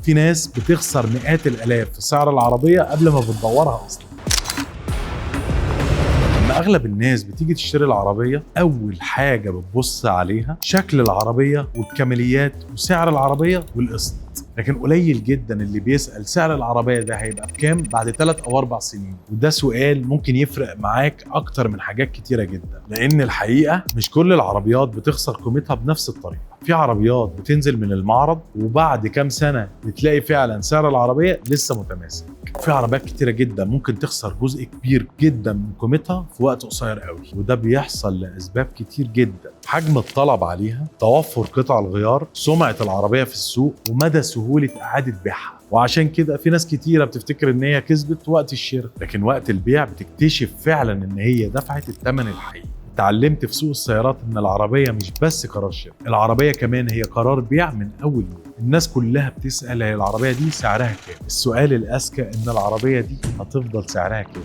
في ناس بتخسر مئات الالاف في سعر العربيه قبل ما بتدورها اصلا. لما اغلب الناس بتيجي تشتري العربيه، اول حاجه بتبص عليها شكل العربيه والكماليات وسعر العربيه والقسط، لكن قليل جدا اللي بيسأل سعر العربية ده هيبقى بكام بعد 3 أو 4 سنين. وده سؤال ممكن يفرق معاك أكتر من حاجات كتيرة جدا، لأن الحقيقة مش كل العربيات بتخسر قيمتها بنفس الطريقة. في عربيات بتنزل من المعرض وبعد كام سنة بتلاقي فعلا سعر العربية لسه متماسك. في عربيات كتيرة جدا ممكن تخسر جزء كبير جدا من قيمتها في وقت قصير قوي، وده بيحصل لأسباب كتير جدا: حجم الطلب عليها، توفر قطع الغيار، سمعة العربية في السوق، ومدى سهولة إعادة بيعها. وعشان كده في ناس كتيرة بتفتكر ان هي كسبت وقت الشراء، لكن وقت البيع بتكتشف فعلا ان هي دفعت الثمن الحقيقي. اتعلمت في سوق السيارات ان العربية مش بس قرار شراء، العربية كمان هي قرار بيع من اول يوم. الناس كلها بتسأل هي العربية دي سعرها كام؟ السؤال الأذكى ان العربية دي هتفضل سعرها كام؟